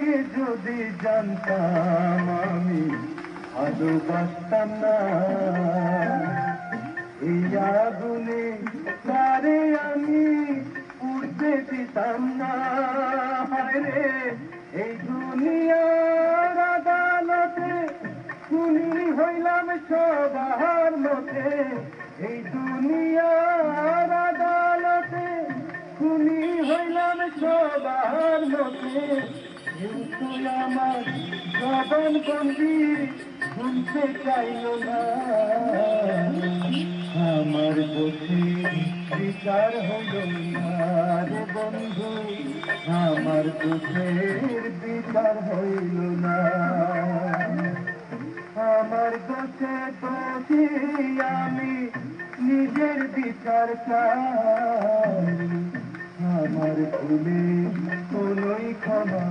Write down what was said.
আগে যদি জানতাম আমি ভালোবাসতাম না এই আগুনে তারে আমি উঠতে দিতাম না। হায়রে এই দুনিয়ার আদালতে খুনি হইলাম সবার মতে, এই দুনিয়ার আদালতে খুনি হইলাম সবার মতে। কিন্তু আমার জবান বন্দি শুনতে চাইল না, আমার দোষে বিচার হইল না রে বন্ধু, আমার দোষের বিচার হইল না। আমার দোষে দোষী আমি নিজের বিচার চাই, আমার ভুলে কোনোই ক্ষমা